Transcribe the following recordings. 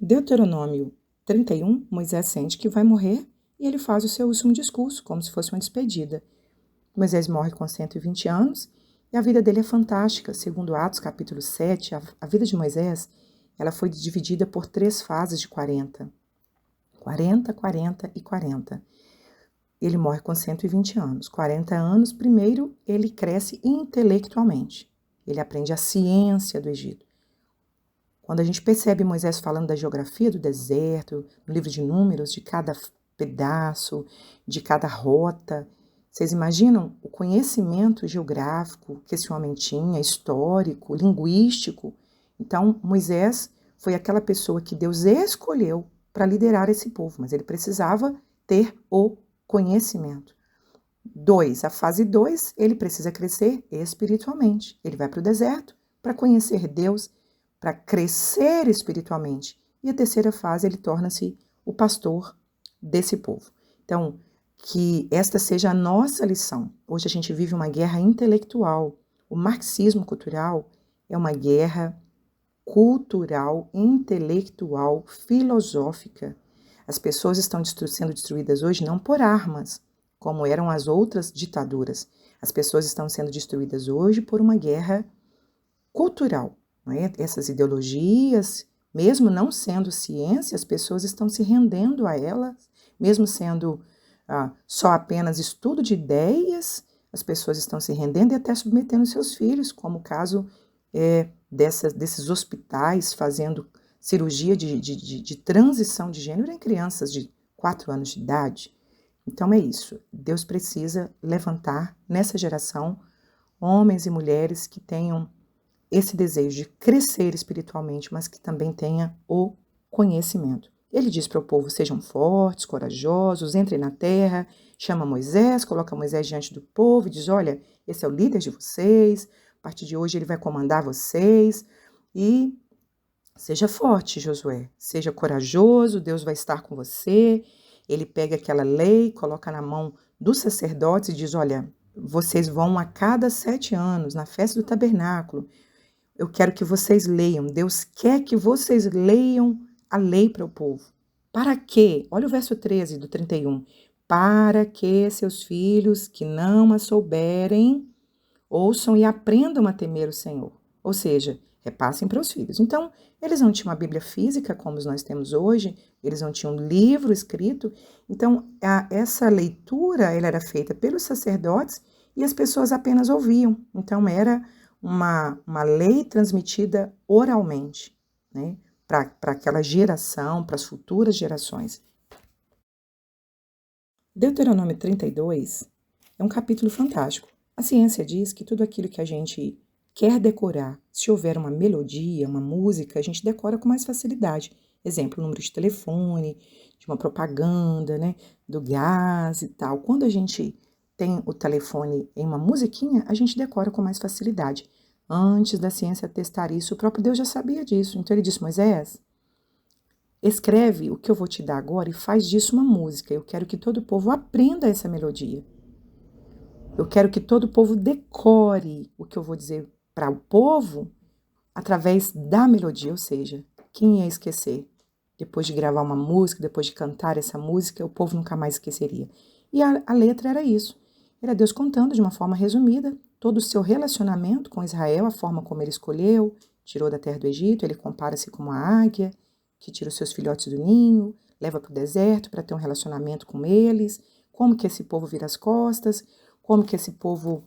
Deuteronômio 31, Moisés sente que vai morrer e ele faz o seu último discurso, como se fosse uma despedida. Moisés morre com 120 anos e a vida dele é fantástica. Segundo Atos, capítulo 7, a vida de Moisés ela foi dividida por 3 fases de 40. 40, 40 e 40. Ele morre com 120 anos. 40 anos, primeiro, ele cresce intelectualmente. Ele aprende a ciência do Egito. Quando a gente percebe Moisés falando da geografia do deserto, no livro de Números, de cada pedaço, de cada rota, vocês imaginam o conhecimento geográfico que esse homem tinha, histórico, linguístico? Então, Moisés foi aquela pessoa que Deus escolheu para liderar esse povo, mas ele precisava ter o conhecimento. 2, a fase 2, ele precisa crescer espiritualmente. Ele vai para o deserto para conhecer Deus, para crescer espiritualmente. E a terceira fase, ele torna-se o pastor desse povo. Então, que esta seja a nossa lição. Hoje a gente vive uma guerra intelectual. O marxismo cultural é uma guerra cultural, intelectual, filosófica. As pessoas estão sendo destruídas hoje não por armas, como eram as outras ditaduras. As pessoas estão sendo destruídas hoje por uma guerra cultural. Não é? Essas ideologias, mesmo não sendo ciência, as pessoas estão se rendendo a elas, mesmo sendo só apenas estudo de ideias, as pessoas estão se rendendo e até submetendo seus filhos, como o caso desses hospitais fazendo cirurgia de transição de gênero em crianças de 4 anos de idade. Então é isso, Deus precisa levantar nessa geração homens e mulheres que tenham esse desejo de crescer espiritualmente, mas que também tenha o conhecimento. Ele diz para o povo, sejam fortes, corajosos, entrem na terra, chama Moisés, coloca Moisés diante do povo e diz, olha, esse é o líder de vocês, a partir de hoje ele vai comandar vocês e seja forte, Josué, seja corajoso, Deus vai estar com você. Ele pega aquela lei, coloca na mão dos sacerdotes e diz, olha, vocês vão a cada 7 anos na festa do tabernáculo, eu quero que vocês leiam, Deus quer que vocês leiam a lei para o povo. Para quê? Olha o verso 13 do 31. Para que seus filhos que não a souberem, ouçam e aprendam a temer o Senhor. Ou seja, repassem para os filhos. Então, eles não tinham uma Bíblia física como nós temos hoje, eles não tinham um livro escrito. Então, essa leitura ela era feita pelos sacerdotes e as pessoas apenas ouviam. Então, era uma lei transmitida oralmente, né, para aquela geração, para as futuras gerações. Deuteronômio 32 é um capítulo fantástico. A ciência diz que tudo aquilo que a gente quer decorar, se houver uma melodia, uma música, a gente decora com mais facilidade. Exemplo, o número de telefone, de uma propaganda, né, do gás e tal. Quando a gente tem o telefone em uma musiquinha, a gente decora com mais facilidade. Antes da ciência testar isso, o próprio Deus já sabia disso. Então ele disse, Moisés, escreve o que eu vou te dar agora e faz disso uma música. Eu quero que todo o povo aprenda essa melodia. Eu quero que todo o povo decore o que eu vou dizer para o povo através da melodia. Ou seja, quem ia esquecer? Depois de gravar uma música, depois de cantar essa música, o povo nunca mais esqueceria. E a letra era isso. Era Deus contando de uma forma resumida todo o seu relacionamento com Israel, a forma como ele escolheu, tirou da terra do Egito, ele compara-se com uma águia que tira os seus filhotes do ninho, leva para o deserto para ter um relacionamento com eles, como que esse povo vira as costas, como que esse povo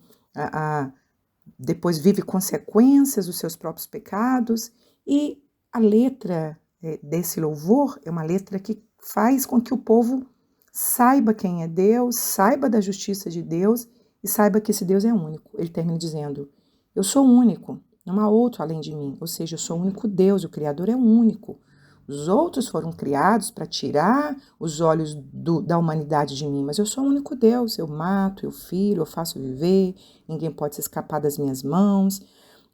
depois vive consequências dos seus próprios pecados. E a letra desse louvor é uma letra que faz com que o povo saiba quem é Deus, saiba da justiça de Deus e saiba que esse Deus é único. Ele termina dizendo, eu sou único, não há outro além de mim. Ou seja, eu sou o único Deus, o Criador é único. Os outros foram criados para tirar os olhos da humanidade de mim, mas eu sou o único Deus. Eu mato, eu firo, eu faço viver, ninguém pode se escapar das minhas mãos.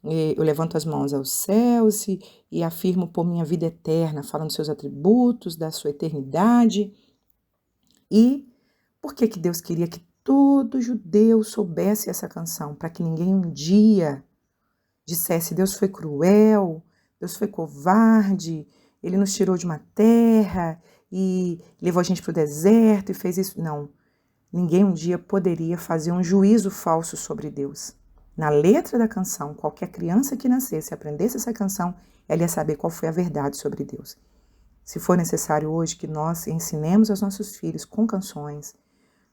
Eu levanto as mãos aos céus e afirmo por minha vida eterna, falando dos seus atributos, da sua eternidade. E por que Deus queria que todo judeu soubesse essa canção? Para que ninguém um dia dissesse, Deus foi cruel, Deus foi covarde, ele nos tirou de uma terra e levou a gente para o deserto e fez isso. Não, ninguém um dia poderia fazer um juízo falso sobre Deus. Na letra da canção, qualquer criança que nascesse e aprendesse essa canção, ela ia saber qual foi a verdade sobre Deus. Se for necessário hoje que nós ensinemos aos nossos filhos com canções,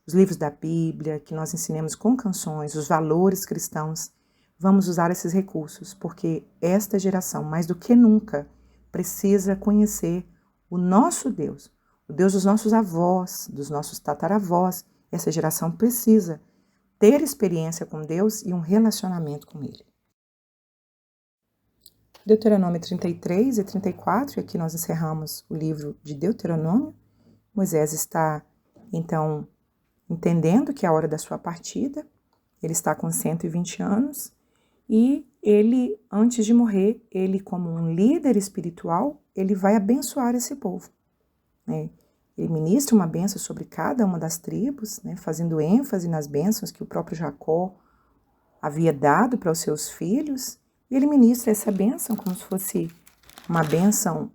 os livros da Bíblia, que nós ensinemos com canções, os valores cristãos, vamos usar esses recursos, porque esta geração, mais do que nunca, precisa conhecer o nosso Deus, o Deus dos nossos avós, dos nossos tataravós. Essa geração precisa ter experiência com Deus e um relacionamento com Ele. Deuteronômio 33 e 34, e aqui nós encerramos o livro de Deuteronômio. Moisés está, então, entendendo que é a hora da sua partida. Ele está com 120 anos e ele, antes de morrer, ele como um líder espiritual, ele vai abençoar esse povo, né? Ele ministra uma bênção sobre cada uma das tribos, né, fazendo ênfase nas bênçãos que o próprio Jacó havia dado para os seus filhos. E ele ministra essa bênção como se fosse uma bênção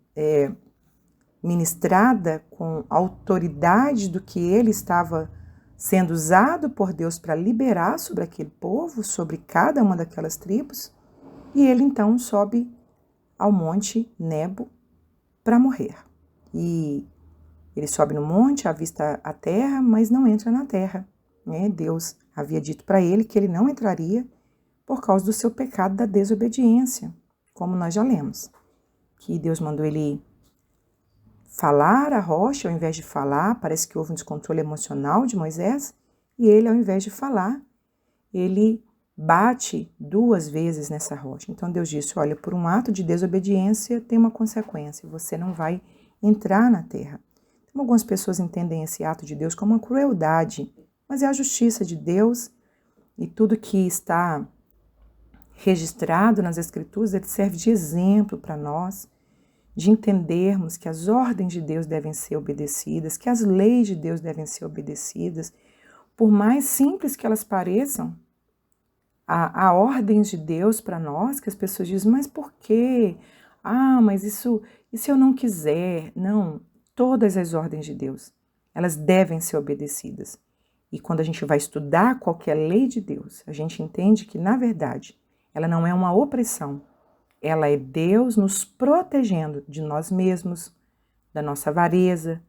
ministrada com autoridade do que ele estava sendo usado por Deus para liberar sobre aquele povo, sobre cada uma daquelas tribos. E ele então sobe ao monte Nebo para morrer. E ele sobe no monte, avista a terra, mas não entra na terra, né? Deus havia dito para ele que ele não entraria por causa do seu pecado da desobediência, como nós já lemos. Que Deus mandou ele falar a rocha ao invés de falar. Parece que houve um descontrole emocional de Moisés, e ele, ao invés de falar, ele bate 2 vezes nessa rocha. Então Deus disse: olha, por um ato de desobediência tem uma consequência, você não vai entrar na terra. Então, algumas pessoas entendem esse ato de Deus como uma crueldade, mas é a justiça de Deus, e tudo que está registrado nas Escrituras, ele serve de exemplo para nós, de entendermos que as ordens de Deus devem ser obedecidas, que as leis de Deus devem ser obedecidas, por mais simples que elas pareçam. Há ordens de Deus para nós que as pessoas dizem: mas por quê? Mas isso, e se eu não quiser? Não, todas as ordens de Deus, elas devem ser obedecidas. E quando a gente vai estudar qualquer lei de Deus, a gente entende que, na verdade, ela não é uma opressão. Ela é Deus nos protegendo de nós mesmos, da nossa avareza,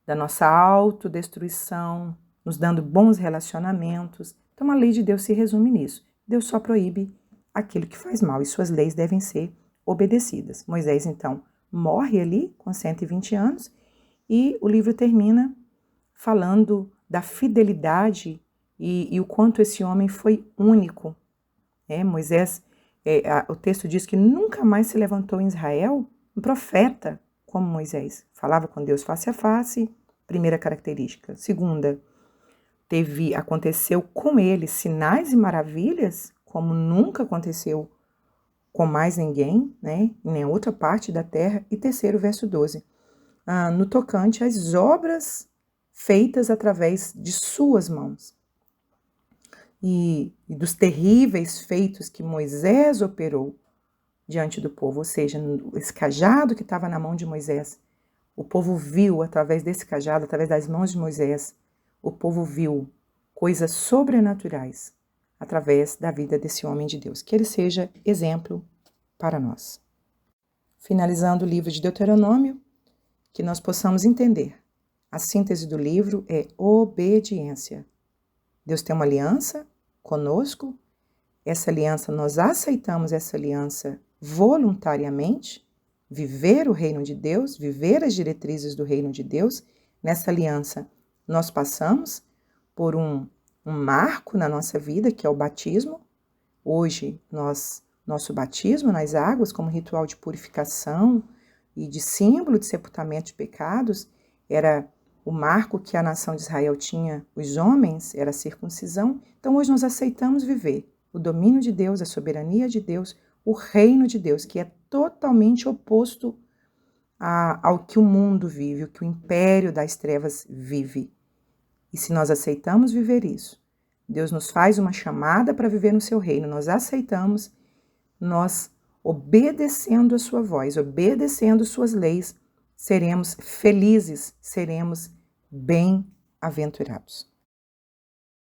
da nossa autodestruição, nos dando bons relacionamentos. Então, a lei de Deus se resume nisso. Deus só proíbe aquilo que faz mal e suas leis devem ser obedecidas. Moisés, então, morre ali com 120 anos e o livro termina falando da fidelidade e o quanto esse homem foi único. Moisés, o texto diz que nunca mais se levantou em Israel um profeta como Moisés. Falava com Deus face a face, primeira característica. Segunda, aconteceu com ele sinais e maravilhas, como nunca aconteceu com mais ninguém, né, em nenhuma outra parte da terra. E terceiro, verso 12, no tocante às obras feitas através de suas mãos. E dos terríveis feitos que Moisés operou diante do povo, ou seja, esse cajado que estava na mão de Moisés, o povo viu através desse cajado, através das mãos de Moisés, o povo viu coisas sobrenaturais através da vida desse homem de Deus. Que ele seja exemplo para nós. Finalizando o livro de Deuteronômio, que nós possamos entender. A síntese do livro é obediência. Deus tem uma aliança conosco. Essa aliança, nós aceitamos essa aliança voluntariamente, viver o reino de Deus, viver as diretrizes do reino de Deus. Nessa aliança, nós passamos por um marco na nossa vida, que é o batismo. Hoje, nosso batismo nas águas, como ritual de purificação e de símbolo de sepultamento de pecados, era o marco que a nação de Israel tinha, os homens, era a circuncisão. Então, hoje nós aceitamos viver o domínio de Deus, a soberania de Deus, o reino de Deus, que é totalmente oposto ao que o mundo vive, o que o império das trevas vive. E se nós aceitamos viver isso, Deus nos faz uma chamada para viver no seu reino, nós aceitamos, nós obedecendo a sua voz, obedecendo suas leis, seremos felizes, seremos bem-aventurados.